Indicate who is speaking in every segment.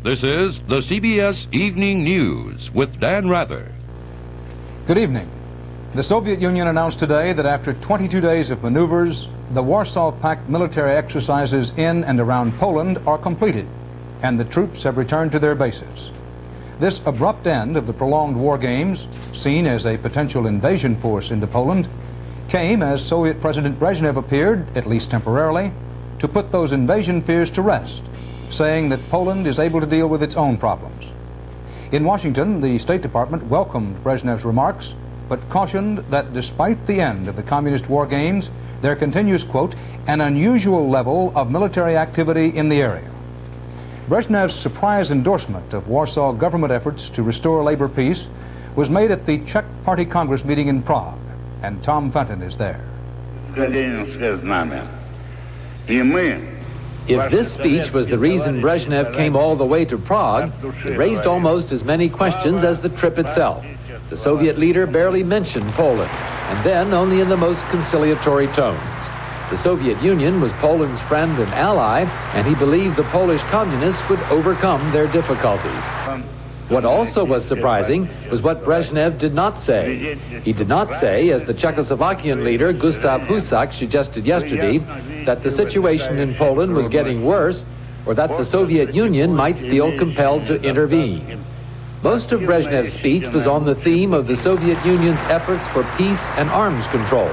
Speaker 1: This is the CBS Evening News with Dan Rather.
Speaker 2: Good evening. The Soviet Union announced today that after 22 days of maneuvers, the Warsaw Pact military exercises in and around Poland are completed, and the troops have returned to their bases. This abrupt end of the prolonged war games, seen as a potential invasion force into Poland, came as Soviet President Brezhnev appeared, at least temporarily, to put those invasion fears to rest, saying that Poland is able to deal with its own problems. In Washington, the State Department welcomed Brezhnev's remarks, but cautioned that despite the end of the communist war games, there continues, quote, an unusual level of military activity in the area. Brezhnev's surprise endorsement of Warsaw government efforts to restore labor peace was made at the Czech Party Congress meeting in Prague, and Tom Fenton is there.
Speaker 3: If this speech was the reason Brezhnev came all the way to Prague, it raised almost as many questions as the trip itself. The Soviet leader barely mentioned Poland, and then only in the most conciliatory tones. The Soviet Union was Poland's friend and ally, and he believed the Polish communists would overcome their difficulties. What also was surprising was what Brezhnev did not say. He did not say, as the Czechoslovakian leader Gustav Husak suggested yesterday, that the situation in Poland was getting worse, or that the Soviet Union might feel compelled to intervene. Most of Brezhnev's speech was on the theme of the Soviet Union's efforts for peace and arms control.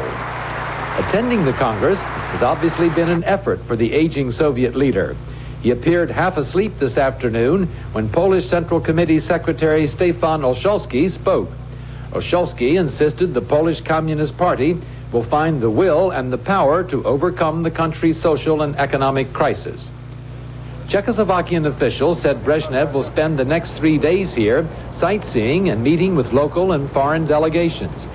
Speaker 3: Attending the Congress has obviously been an effort for the aging Soviet leader. He appeared half asleep this afternoon when Polish Central Committee Secretary Stefan Olszewski spoke. Olszewski insisted the Polish Communist Party will find the will and the power to overcome the country's social and economic crisis. Czechoslovakian officials said Brezhnev will spend the next 3 days here sightseeing and meeting with local and foreign delegations.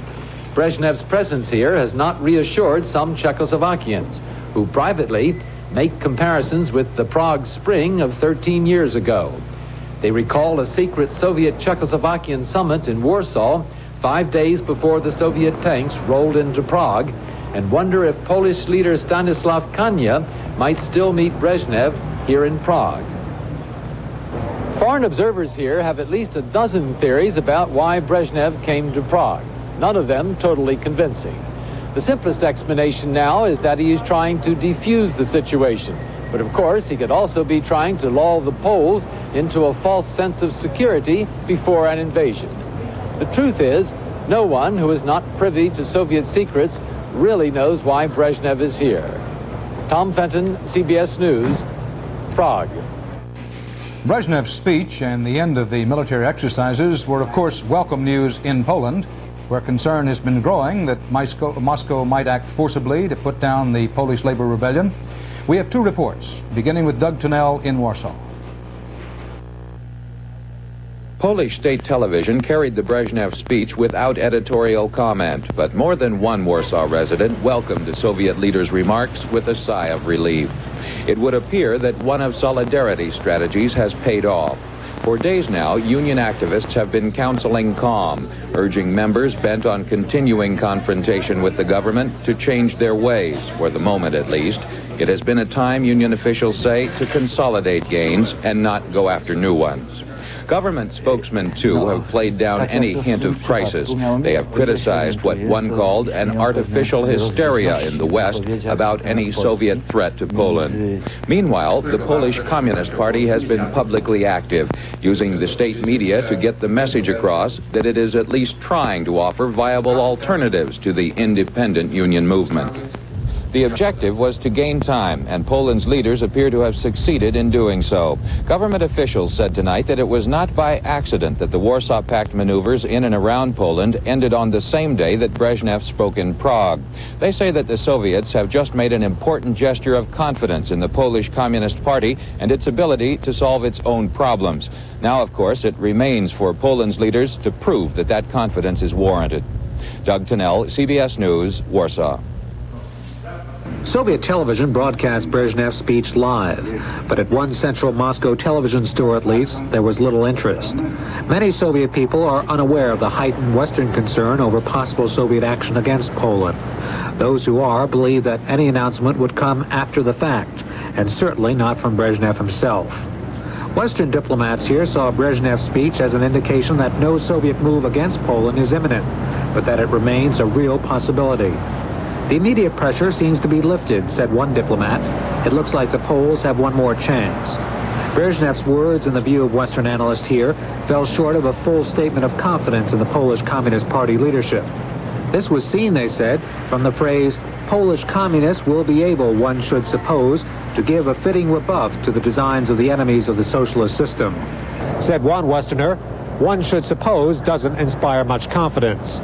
Speaker 3: Brezhnev's presence here has not reassured some Czechoslovakians, who privately make comparisons with the Prague Spring of 13 years ago. They recall a secret Soviet-Czechoslovakian summit in Warsaw 5 days before the Soviet tanks rolled into Prague, and wonder if Polish leader Stanislav Kania might still meet Brezhnev here in Prague. Foreign observers here have at least a dozen theories about why Brezhnev came to Prague, none of them totally convincing. The simplest explanation now is that he is trying to defuse the situation. But of course, he could also be trying to lull the Poles into a false sense of security before an invasion. The truth is, no one who is not privy to Soviet secrets really knows why Brezhnev is here. Tom Fenton, CBS News, Prague.
Speaker 2: Brezhnev's speech and the end of the military exercises were, of course, welcome news in Poland, where concern has been growing that Moscow might act forcibly to put down the Polish labor rebellion. We have two reports, beginning with Doug Tunnell in Warsaw.
Speaker 4: Polish state television carried the Brezhnev speech without editorial comment, but more than one Warsaw resident welcomed the Soviet leader's remarks with a sigh of relief. It would appear that one of solidarity's strategies has paid off. For days now, union activists have been counseling calm, urging members bent on continuing confrontation with the government to change their ways, for the moment at least. It has been a time, union officials say, to consolidate gains and not go after new ones. Government spokesmen, too, have played down any hint of crisis. They have criticized what one called an artificial hysteria in the West about any Soviet threat to Poland. Meanwhile, the Polish Communist Party has been publicly active, using the state media to get the message across that it is at least trying to offer viable alternatives to the independent union movement. The objective was to gain time, and Poland's leaders appear to have succeeded in doing so. Government officials said tonight that it was not by accident that the Warsaw Pact maneuvers in and around Poland ended on the same day that Brezhnev spoke in Prague. They say that the Soviets have just made an important gesture of confidence in the Polish Communist Party and its ability to solve its own problems. Now, of course, it remains for Poland's leaders to prove that that confidence is warranted. Doug Tunnell, CBS News, Warsaw.
Speaker 5: Soviet television broadcast Brezhnev's speech live, but at one central Moscow television store at least, there was little interest. Many Soviet people are unaware of the heightened Western concern over possible Soviet action against Poland. Those who are believe that any announcement would come after the fact, and certainly not from Brezhnev himself. Western diplomats here saw Brezhnev's speech as an indication that no Soviet move against Poland is imminent, but that it remains a real possibility. The immediate pressure seems to be lifted, said one diplomat. It looks like the Poles have one more chance. Brezhnev's words, in the view of Western analysts here, fell short of a full statement of confidence in the Polish Communist Party leadership. This was seen, they said, from the phrase, Polish communists will be able, one should suppose, to give a fitting rebuff to the designs of the enemies of the socialist system. Said one Westerner, one should suppose doesn't inspire much confidence.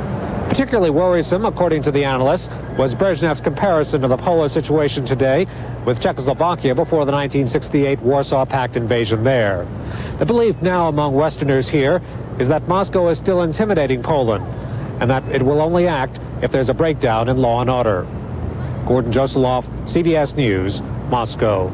Speaker 5: Particularly worrisome, according to the analysts, was Brezhnev's comparison to the Polish situation today with Czechoslovakia before the 1968 Warsaw Pact invasion there. The belief now among Westerners here is that Moscow is still intimidating Poland, and that it will only act if there's a breakdown in law and order. Gordon Josoloff, CBS News, Moscow.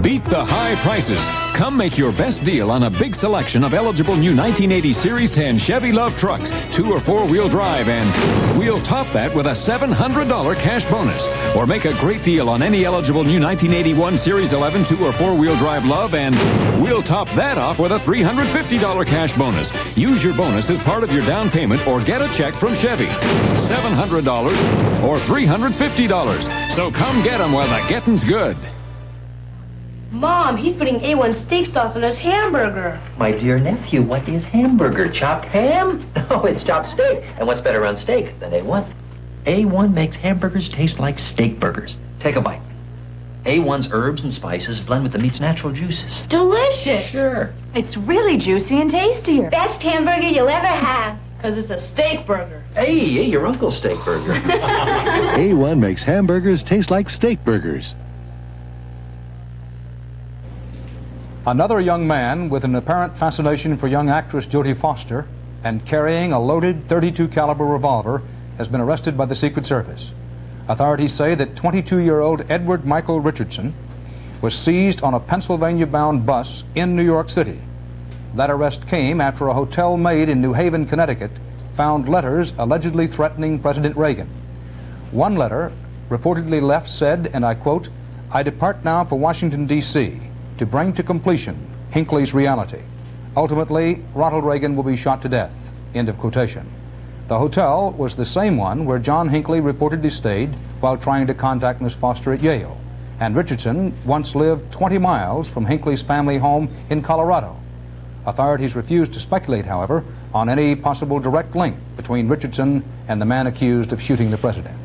Speaker 6: Beat the high prices. Come make your best deal on a big selection of eligible new 1980 Series 10 Chevy LUV trucks, 2- or 4-wheel drive, and we'll top that with a $700 cash bonus. Or make a great deal on any eligible new 1981 Series 11 2- or 4-wheel drive LUV, and we'll top that off with a $350 cash bonus. Use your bonus as part of your down payment or get a check from Chevy. $700 or $350. So come get them while the getting's good.
Speaker 7: Mom, he's putting A1 steak sauce on his hamburger.
Speaker 8: My dear nephew, what is hamburger? Chopped ham? No, it's chopped steak. And what's better on steak than A1? A1 makes hamburgers taste like steak burgers. Take a bite. A1's herbs and spices blend with the meat's natural juices.
Speaker 7: Delicious.
Speaker 8: Sure.
Speaker 9: It's really juicy and tastier.
Speaker 7: Best hamburger you'll ever have. Because it's a steak burger.
Speaker 8: Hey, your uncle's steak burger.
Speaker 10: A1 makes hamburgers taste like steak burgers.
Speaker 2: Another young man with an apparent fascination for young actress Jodie Foster and carrying a loaded .32 caliber revolver has been arrested by the Secret Service. Authorities say that 22-year-old Edward Michael Richardson was seized on a Pennsylvania-bound bus in New York City. That arrest came after a hotel maid in New Haven, Connecticut, found letters allegedly threatening President Reagan. One letter, reportedly left, said, and I quote, "I depart now for Washington, D.C., to bring to completion Hinckley's reality. Ultimately, Ronald Reagan will be shot to death." End of quotation. The hotel was the same one where John Hinckley reportedly stayed while trying to contact Miss Foster at Yale. And Richardson once lived 20 miles from Hinckley's family home in Colorado. Authorities refused to speculate, however, on any possible direct link between Richardson and the man accused of shooting the president.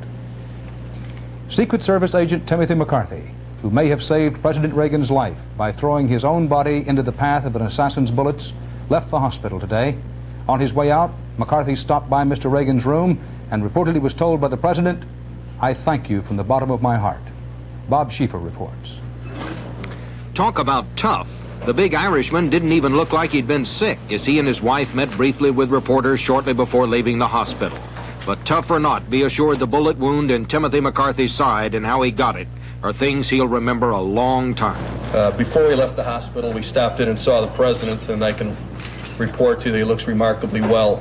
Speaker 2: Secret Service agent Timothy McCarthy, who may have saved President Reagan's life by throwing his own body into the path of an assassin's bullets, left the hospital today. On his way out, McCarthy stopped by Mr. Reagan's room and reportedly was told by the president, "I thank you from the bottom of my heart." Bob Schieffer reports.
Speaker 11: Talk about tough. The big Irishman didn't even look like he'd been sick as he and his wife met briefly with reporters shortly before leaving the hospital. But tough or not, be assured the bullet wound in Timothy McCarthy's side and how he got it are things he'll remember a long time.
Speaker 12: Before we left the hospital, we stopped in and saw the president, and I can report to you that he looks remarkably well.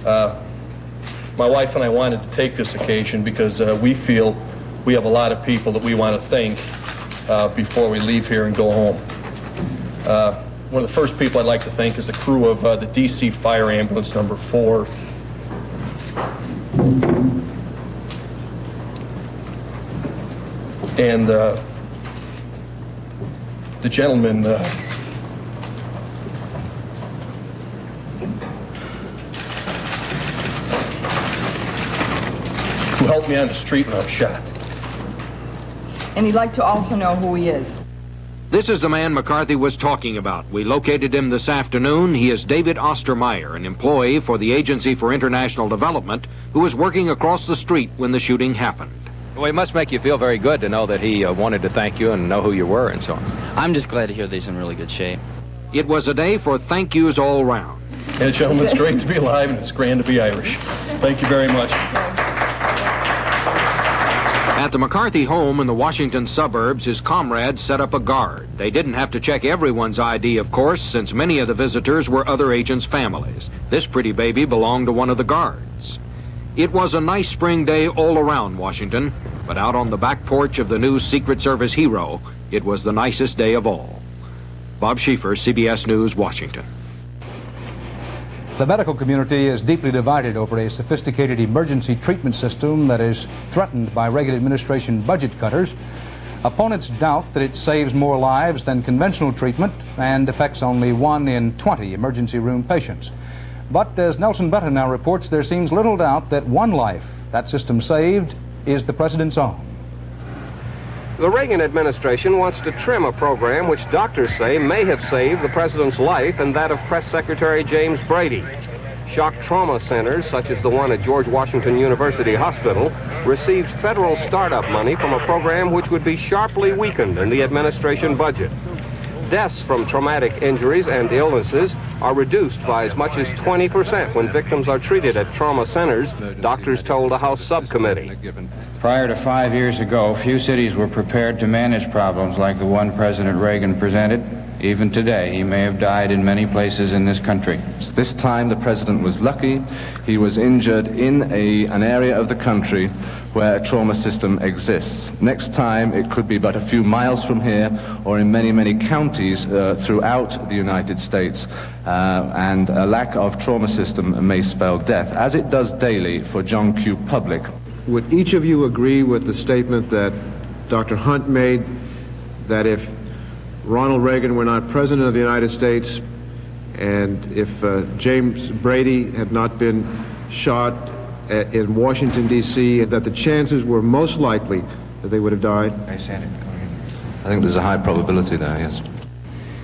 Speaker 12: My wife and I wanted to take this occasion because we feel we have a lot of people that we want to thank before we leave here and go home. One of the first people I'd like to thank is the crew of the DC Fire Ambulance number 4. And the gentleman who helped me on the street when I was shot.
Speaker 9: And he'd like to also know who he is.
Speaker 11: This is the man McCarthy was talking about. We located him this afternoon. He is David Ostermeyer, an employee for the Agency for International Development, who was working across the street when the shooting happened.
Speaker 4: Well, it must make you feel very good to know that he wanted to thank you and know who you were and so on.
Speaker 13: I'm just glad to hear that he's in really good shape.
Speaker 11: It was a day for thank yous all round.
Speaker 12: And gentlemen, it's great to be alive and it's grand to be Irish. Thank you very much.
Speaker 11: At the McCarthy home in the Washington suburbs, his comrades set up a guard. They didn't have to check everyone's ID, of course, since many of the visitors were other agents' families. This pretty baby belonged to one of the guards. It was a nice spring day all around Washington. But out on the back porch of the new Secret Service hero, it was the nicest day of all. Bob Schieffer, CBS News, Washington.
Speaker 2: The medical community is deeply divided over a sophisticated emergency treatment system that is threatened by Reagan administration budget cutters. Opponents doubt that it saves more lives than conventional treatment and affects only 1 in 20 emergency room patients. But as Nelson Betta now reports, there seems little doubt that one life that system saved is the president's own.
Speaker 14: The Reagan administration wants to trim a program which doctors say may have saved the president's life and that of Press Secretary James Brady. Shock trauma centers, such as the one at George Washington University Hospital, received federal startup money from a program which would be sharply weakened in the administration budget. Deaths from traumatic injuries and illnesses are reduced by as much as 20% when victims are treated at trauma centers, doctors told a House subcommittee.
Speaker 15: Prior to 5 years ago, few cities were prepared to manage problems like the one President Reagan presented. Even today, he may have died in many places in this country.
Speaker 16: This time, the president was lucky. He was injured in an area of the country where a trauma system exists. Next time, it could be but a few miles from here or in many, many counties throughout the United States. And a lack of trauma system may spell death, as it does daily for John Q. Public.
Speaker 17: Would each of you agree with the statement that Dr. Hunt made, that if Ronald Reagan were not president of the United States and if James Brady had not been shot in Washington, D.C., that the chances were most likely that they would have died?
Speaker 16: I think there's a high probability there, yes.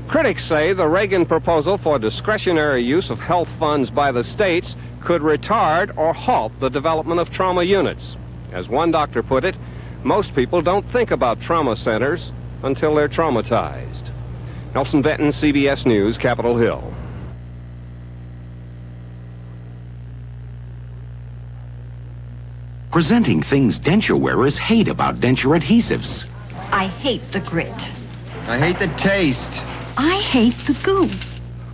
Speaker 14: Critics say the Reagan proposal for discretionary use of health funds by the states could retard or halt the development of trauma units. As one doctor put it, most people don't think about trauma centers until they're traumatized. Nelson Benton, CBS News, Capitol Hill.
Speaker 18: Presenting things denture wearers hate about denture adhesives.
Speaker 19: I hate the grit.
Speaker 20: I hate the taste.
Speaker 19: I hate the goo.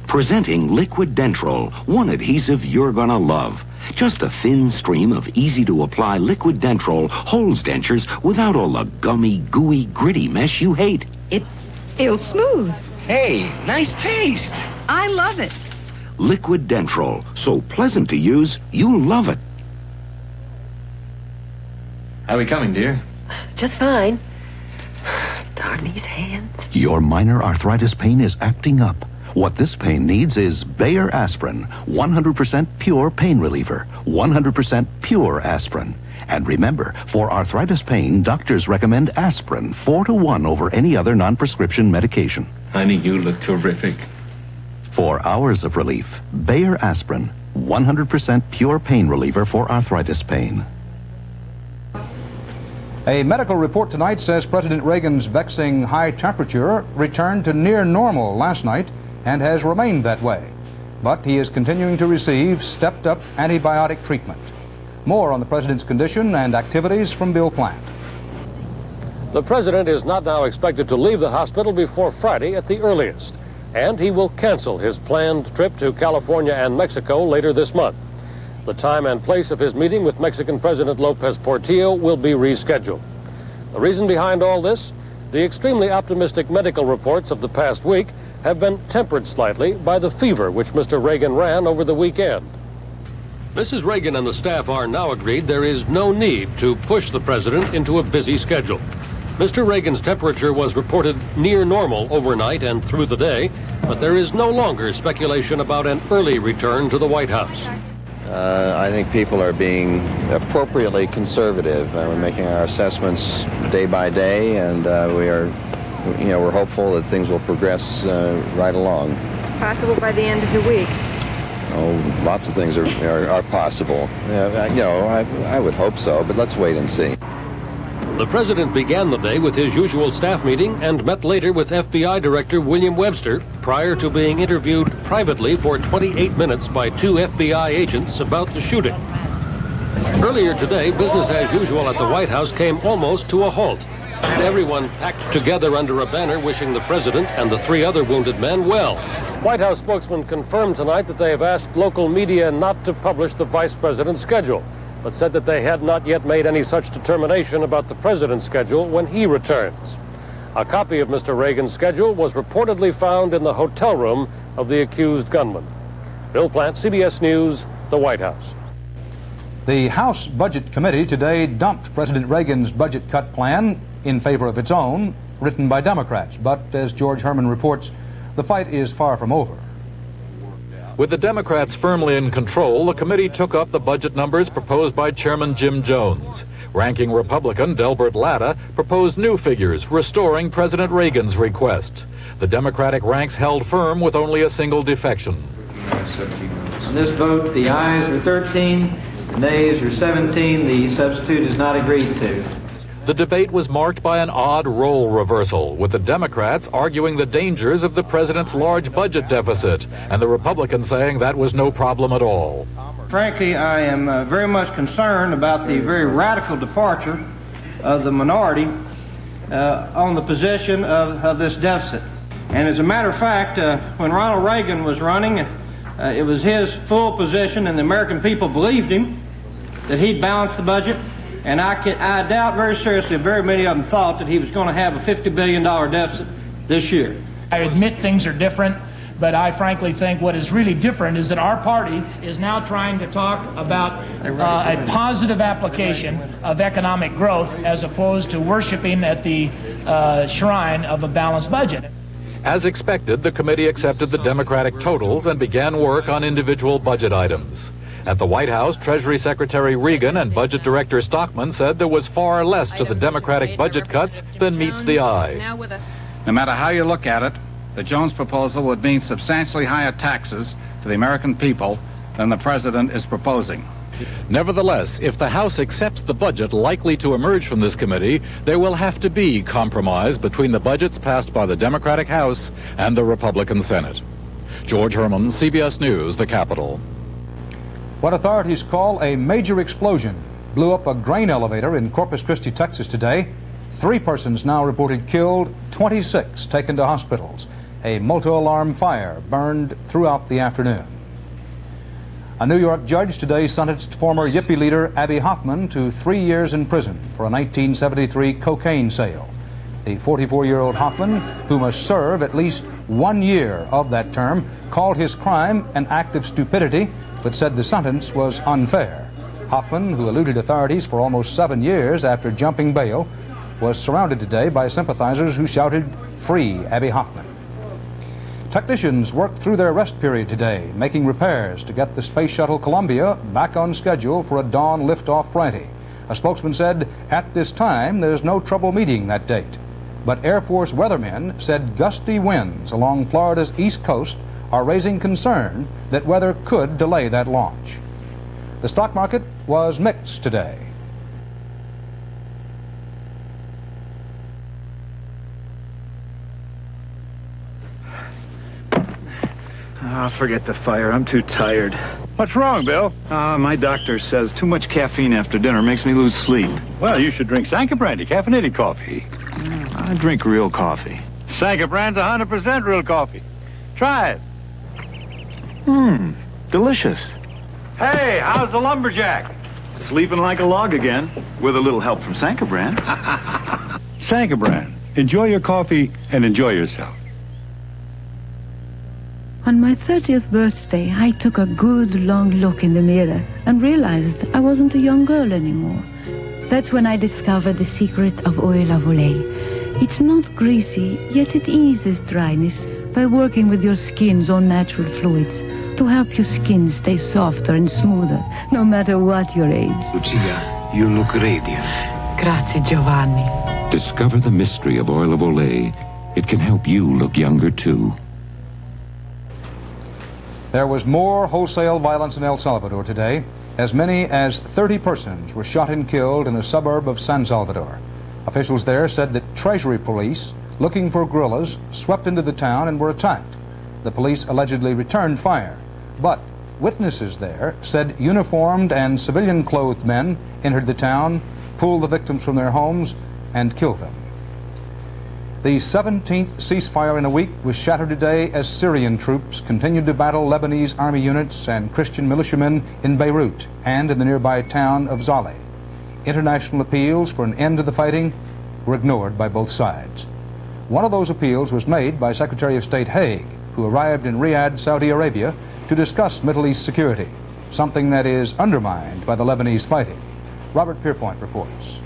Speaker 18: Presenting Liquid Dentrol, one adhesive you're gonna love. Just a thin stream of easy-to-apply Liquid Dentrol holds dentures without all the gummy, gooey, gritty mess you hate.
Speaker 19: It feels smooth.
Speaker 20: Hey, nice taste.
Speaker 19: I love it.
Speaker 18: Liquid Dentrol, so pleasant to use, you'll love it.
Speaker 20: How are we coming, dear?
Speaker 19: Just fine. Darn these hands.
Speaker 10: Your minor arthritis pain is acting up. What this pain needs is Bayer aspirin, 100% pure pain reliever, 100% pure aspirin. And remember, for arthritis pain, doctors recommend aspirin 4-to-1 over any other non-prescription medication.
Speaker 20: Honey, you look terrific.
Speaker 10: For hours of relief, Bayer aspirin, 100% pure pain reliever for arthritis pain.
Speaker 2: A medical report tonight says President Reagan's vexing high temperature returned to near normal last night and has remained that way. But he is continuing to receive stepped-up antibiotic treatment. More on the president's condition and activities from Bill Plant.
Speaker 21: The president is not now expected to leave the hospital before Friday at the earliest, and he will cancel his planned trip to California and Mexico later this month. The time and place of his meeting with Mexican President Lopez Portillo will be rescheduled. The reason behind all this? The extremely optimistic medical reports of the past week have been tempered slightly by the fever which Mr. Reagan ran over the weekend. Mrs. Reagan and the staff are now agreed there is no need to push the president into a busy schedule. Mr. Reagan's temperature was reported near normal overnight and through the day, but there is no longer speculation about an early return to the White House.
Speaker 22: I think people are being appropriately conservative. We're making our assessments day by day, and we're hopeful that things will progress right along.
Speaker 9: Possible by the end of the week.
Speaker 22: Oh, lots of things are possible. I would hope so, but let's wait and see.
Speaker 21: The president began the day with his usual staff meeting and met later with FBI Director William Webster prior to being interviewed privately for 28 minutes by 2 FBI agents about the shooting. Earlier today, business as usual at the White House came almost to a halt. Everyone packed together under a banner wishing the president and the 3 other wounded men well. White House spokesman confirmed tonight that they have asked local media not to publish the vice president's schedule. but said that they had not yet made any such determination about the president's schedule when he returns. A copy of Mr. Reagan's schedule was reportedly found in the hotel room of the accused gunman. Bill Plant, CBS News, the White House.
Speaker 2: The House Budget Committee today dumped President Reagan's budget cut plan in favor of its own, written by Democrats. But as George Herman reports, the fight is far from over.
Speaker 1: With the Democrats firmly in control, the committee took up the budget numbers proposed by Chairman Jim Jones. Ranking Republican Delbert Latta proposed new figures, restoring President Reagan's request. The Democratic ranks held firm with only a single defection.
Speaker 3: On this vote, the ayes are 13, the nays are 17. The substitute is not agreed to.
Speaker 1: The debate was marked by an odd role reversal, with the Democrats arguing the dangers of the president's large budget deficit, and the Republicans saying that was no problem at all.
Speaker 3: Frankly, I am very much concerned about the very radical departure of the minority on the position of this deficit. And as a matter of fact, when Ronald Reagan was running, it was his full position, and the American people believed him, that he'd balance the budget. And I doubt very seriously if very many of them thought that he was going to have a $50 billion deficit this year.
Speaker 23: I admit things are different, but I frankly think what is really different is that our party is now trying to talk about a positive application of economic growth as opposed to worshiping at the shrine of a balanced budget.
Speaker 1: As expected, the committee accepted the Democratic totals and began work on individual budget items. At the White House, Treasury Secretary Regan and Budget Director Stockman said there was far less to the Democratic budget cuts than meets the eye.
Speaker 24: No matter how you look at it, the Jones proposal would mean substantially higher taxes for the American people than the president is proposing.
Speaker 1: Nevertheless, if the House accepts the budget likely to emerge from this committee, there will have to be compromise between the budgets passed by the Democratic House and the Republican Senate. George Herman, CBS News, the Capitol.
Speaker 2: What authorities call a major explosion blew up a grain elevator in Corpus Christi, Texas today. 3 persons now reported killed, 26 taken to hospitals. A multi-alarm fire burned throughout the afternoon. A New York judge today sentenced former Yippie leader Abbie Hoffman to 3 years in prison for a 1973 cocaine sale. The 44-year-old Hoffman, who must serve at least 1 year of that term, called his crime an act of stupidity, but said the sentence was unfair. Hoffman, who eluded authorities for almost 7 years after jumping bail, was surrounded today by sympathizers who shouted, "Free Abbie Hoffman." Technicians worked through their rest period today, making repairs to get the Space Shuttle Columbia back on schedule for a dawn liftoff Friday. A spokesman said, at this time, there's no trouble meeting that date. But Air Force weathermen said gusty winds along Florida's east coast are raising concern that weather could delay that launch. The stock market was mixed today.
Speaker 25: Forget the fire. I'm too tired. What's wrong, Bill? My doctor says too much caffeine after dinner makes me lose sleep. Well, you should drink Sanka Brandy, caffeinated coffee. I drink real coffee. Sanka Brand's 100% real coffee. Try it. Delicious. Hey, how's the lumberjack? Sleeping like a log again, with a little help from Sanka Brand. Sanka Brand. Enjoy your coffee and enjoy yourself.
Speaker 26: On my 30th birthday, I took a good long look in the mirror and realized I wasn't a young girl anymore. That's when I discovered the secret of oil of Olay. It's not greasy, yet it eases dryness by working with your skin's own natural fluids to help your skin stay softer and smoother, no matter what your age.
Speaker 27: Lucia, you look radiant.
Speaker 26: Grazie, Giovanni.
Speaker 18: Discover the mystery of oil of Olay. It can help you look younger, too.
Speaker 2: There was more wholesale violence in El Salvador today. As many as 30 persons were shot and killed in a suburb of San Salvador. Officials there said that Treasury police, looking for guerrillas, swept into the town and were attacked. The police allegedly returned fire, but witnesses there said uniformed and civilian-clothed men entered the town, pulled the victims from their homes, and killed them. The 17th ceasefire in a week was shattered today as Syrian troops continued to battle Lebanese army units and Christian militiamen in Beirut and in the nearby town of Zaleh. International appeals for an end to the fighting were ignored by both sides. One of those appeals was made by Secretary of State Haig, who arrived in Riyadh, Saudi Arabia, to discuss Middle East security, something that is undermined by the Lebanese fighting. Robert Pierpoint reports.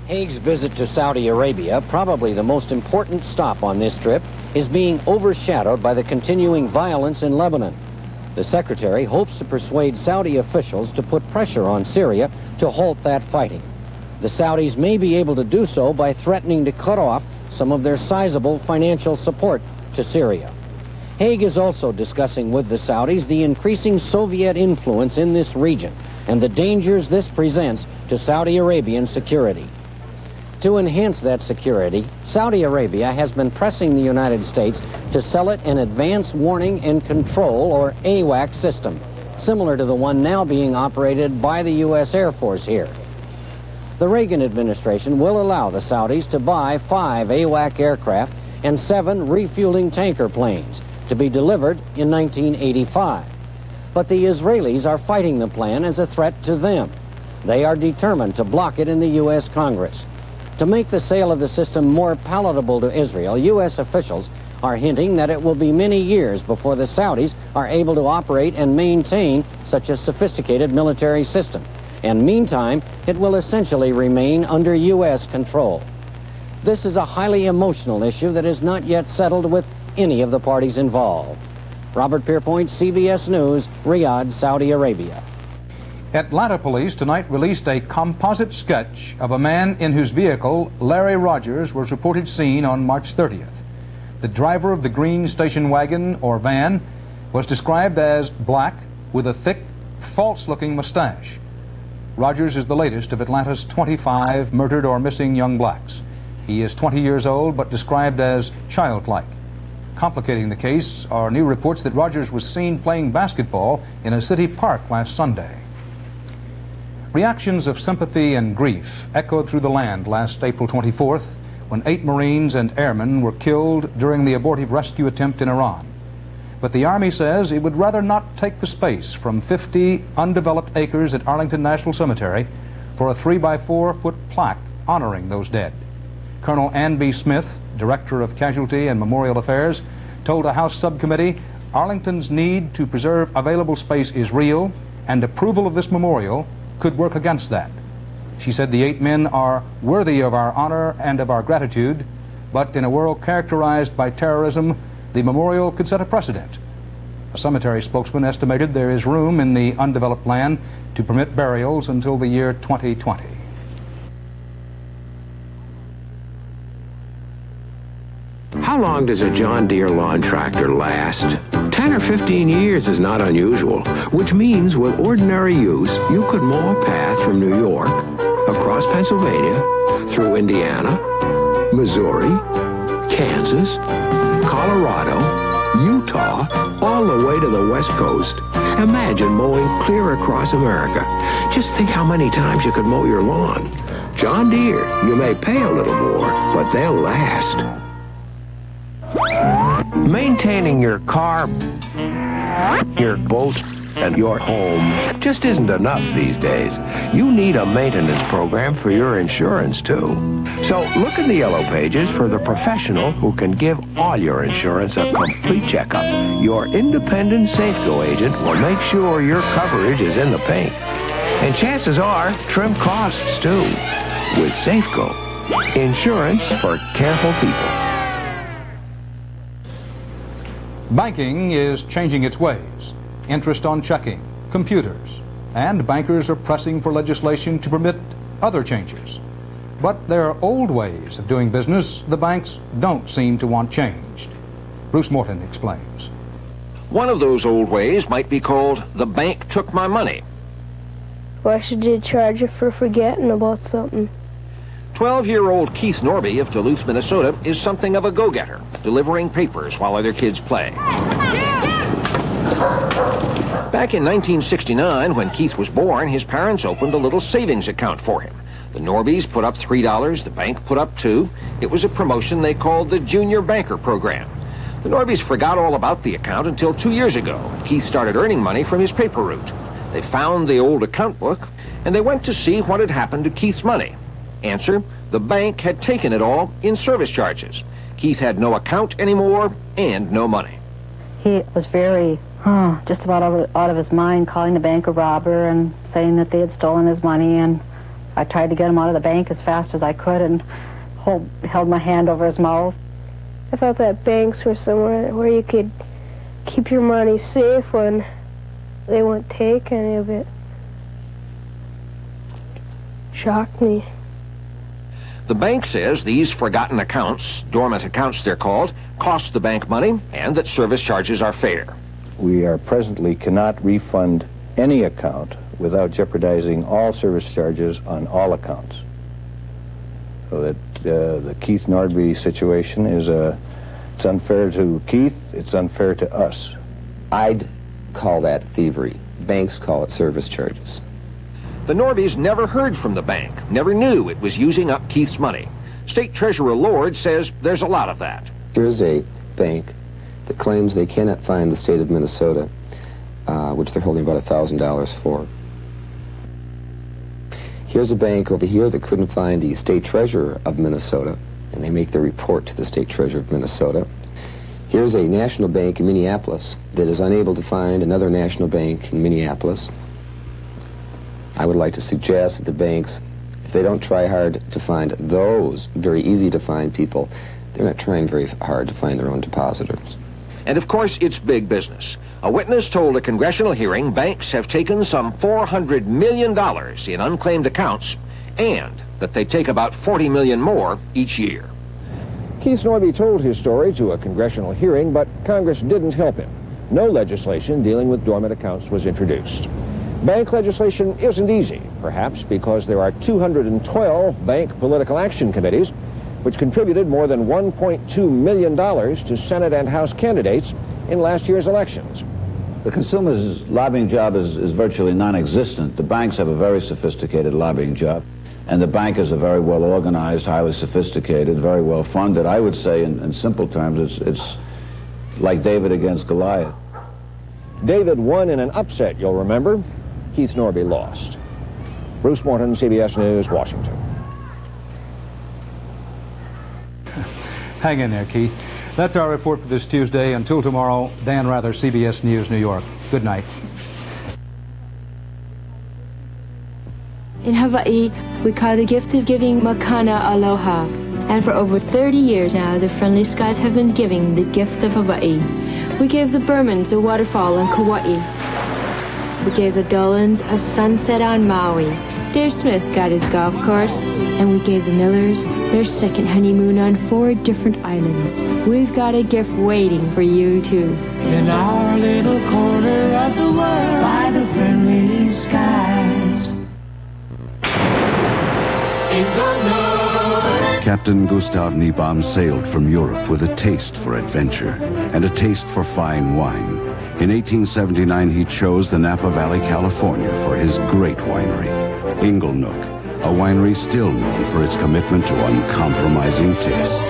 Speaker 4: Haig's visit to Saudi Arabia, probably the most important stop on this trip, is being overshadowed by the continuing violence in Lebanon. The secretary hopes to persuade Saudi officials to put pressure on Syria to halt that fighting. The Saudis may be able to do so by threatening to cut off some of their sizable financial support to Syria. Haig is also discussing with the Saudis the increasing Soviet influence in this region and the dangers this presents to Saudi Arabian security. To enhance that security, Saudi Arabia has been pressing the United States to sell it an Advanced Warning and Control, or AWAC, system, similar to the one now being operated by the U.S. Air Force here. The Reagan administration will allow the Saudis to buy 5 AWAC aircraft and 7 refueling tanker planes to be delivered in 1985. But the Israelis are fighting the plan as a threat to them. They are determined to block it in the U.S. Congress. To make the sale of the system more palatable to Israel, U.S. officials are hinting that it will be many years before the Saudis are able to operate and maintain such a sophisticated military system. And meantime, it will essentially remain under U.S. control. This is a highly emotional issue that is not yet settled with any of the parties involved. Robert Pierpoint, CBS News, Riyadh, Saudi Arabia.
Speaker 2: Atlanta police tonight released a composite sketch of a man in whose vehicle Larry Rogers was reported seen on March 30th. The driver of the green station wagon or van was described as black with a thick, false-looking mustache. Rogers is the latest of Atlanta's 25 murdered or missing young blacks. He is 20 years old but described as childlike. Complicating the case are new reports that Rogers was seen playing basketball in a city park last Sunday. Reactions of sympathy and grief echoed through the land last April 24th when 8 Marines and airmen were killed during the abortive rescue attempt in Iran. But the Army says it would rather not take the space from 50 undeveloped acres at Arlington National Cemetery for a 3-by-4-foot plaque honoring those dead. Colonel Ann B. Smith, Director of Casualty and Memorial Affairs, told a House subcommittee Arlington's need to preserve available space is real, and approval of this memorial could work against that. She said the 8 men are worthy of our honor and of our gratitude, but in a world characterized by terrorism, the memorial could set a precedent. A cemetery spokesman estimated there is room in the undeveloped land to permit burials until the year 2020.
Speaker 5: How long does a John Deere lawn tractor last? 10 or 15 years is not unusual, which means with ordinary use, you could mow a path from New York, across Pennsylvania, through Indiana, Missouri, Kansas, Colorado, Utah, all the way to the West Coast. Imagine mowing clear across America. Just think how many times you could mow your lawn. John Deere, you may pay a little more, but they'll last. Maintaining your car, your boat, and your home just isn't enough these days. You need a maintenance program for your insurance, too. So look in the yellow pages for the professional who can give all your insurance a complete checkup. Your independent Safeco agent will make sure your coverage is in the pink. And chances are, trim costs, too. With Safeco, insurance for careful people.
Speaker 2: Banking is changing its ways. Interest on checking, computers, and bankers are pressing for legislation to permit other changes. But there are old ways of doing business the banks don't seem to want changed. Bruce Morton explains.
Speaker 6: One of those old ways might be called the bank took my money.
Speaker 7: Why should you charge you for forgetting about something?
Speaker 6: 12-year-old Keith Norby of Duluth, Minnesota is something of a go-getter, delivering papers while other kids play. Back in 1969, when Keith was born, his parents opened a little savings account for him. The Norbys put up $3, the bank put up $2. It was a promotion they called the Junior Banker Program. The Norbys forgot all about the account until 2 years ago, when Keith started earning money from his paper route. They found the old account book, and they went to see what had happened to Keith's money. Answer, the bank had taken it all in service charges. Keith had no account anymore and no money.
Speaker 8: He was very, just about out of his mind, calling the bank a robber and saying that they had stolen his money, and I tried to get him out of the bank as fast as I could and held my hand over his mouth.
Speaker 7: I thought that banks were somewhere where you could keep your money safe when they wouldn't take any of it. Shocked me.
Speaker 6: The bank says these forgotten accounts, dormant accounts they're called, cost the bank money and that service charges are fair.
Speaker 22: We presently cannot refund any account without jeopardizing all service charges on all accounts. So that the Keith Norby situation is it's unfair to Keith, it's unfair to us.
Speaker 11: I'd call that thievery. Banks call it service charges.
Speaker 6: The Norbys never heard from the bank, never knew it was using up Keith's money. State Treasurer Lord says there's a lot of that.
Speaker 11: Here's a bank that claims they cannot find the state of Minnesota, which they're holding about $1,000 for. Here's a bank over here that couldn't find the state treasurer of Minnesota, and they make the report to the state treasurer of Minnesota. Here's a national bank in Minneapolis that is unable to find another national bank in Minneapolis. I would like to suggest that the banks, if they don't try hard to find those very easy to find people, they're not trying very hard to find their own depositors.
Speaker 6: And of course, it's big business. A witness told a congressional hearing banks have taken some $400 million in unclaimed accounts and that they take about $40 million more each year. Keith Norby told his story to a congressional hearing, but Congress didn't help him. No legislation dealing with dormant accounts was introduced. Bank legislation isn't easy, perhaps because there are 212 bank political action committees, which contributed more than $1.2 million to Senate and House candidates in last year's elections.
Speaker 12: The consumer's lobbying job is virtually non-existent. The banks have a very sophisticated lobbying job, and the bankers are very well organized, highly sophisticated, very well funded. I would say, in simple terms, it's like David against Goliath.
Speaker 6: David won in an upset, you'll remember. Keith Norby lost. Bruce Morton, CBS News, Washington.
Speaker 2: Hang in there, Keith. That's our report for this Tuesday. Until tomorrow, Dan Rather, CBS News, New York. Good night.
Speaker 13: In Hawaii, we call the gift of giving makana aloha. And for over 30 years now, the Friendly Skies have been giving the gift of Hawaii. We gave the Burmans a waterfall on Kauai. We gave the Dolans a sunset on Maui. Dave Smith got his golf course, and we gave the Millers their second honeymoon on 4 different islands. We've got a gift waiting for you, too.
Speaker 15: In our little corner of the world, by the friendly skies. In the north.
Speaker 16: Captain Gustav Niebaum sailed from Europe with a taste for adventure and a taste for fine wine. In 1879, he chose the Napa Valley, California for his great winery, Inglenook, a winery still known for its commitment to uncompromising taste.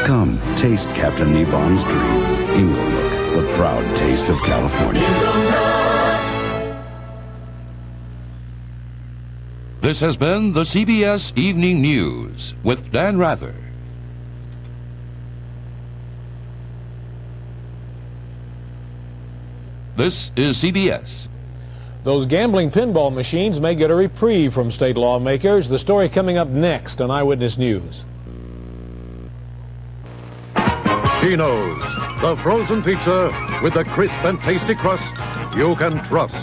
Speaker 16: Come, taste Captain Niebaum's dream. Inglenook, the proud taste of California.
Speaker 17: This has been the CBS Evening News with Dan Rather. This is CBS.
Speaker 21: Those gambling pinball machines may get a reprieve from state lawmakers. The story coming up next on Eyewitness News.
Speaker 17: Geno's, the frozen pizza with the crisp and tasty crust you can trust.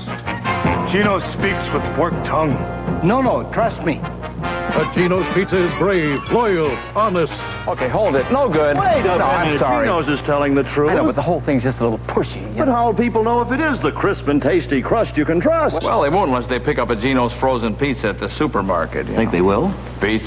Speaker 25: Gino speaks with forked tongue. No, trust me.
Speaker 17: A Geno's pizza is brave, loyal, honest.
Speaker 28: Okay, hold it. No good.
Speaker 25: Wait a minute.
Speaker 28: I'm sorry.
Speaker 25: Gino's is telling the truth.
Speaker 28: I know, but the whole thing's just a little pushy.
Speaker 25: But how'll people know if it is the crisp and tasty crust you can trust?
Speaker 28: Well, they won't unless they pick up a Geno's frozen pizza at the supermarket. Think they will? Pizza.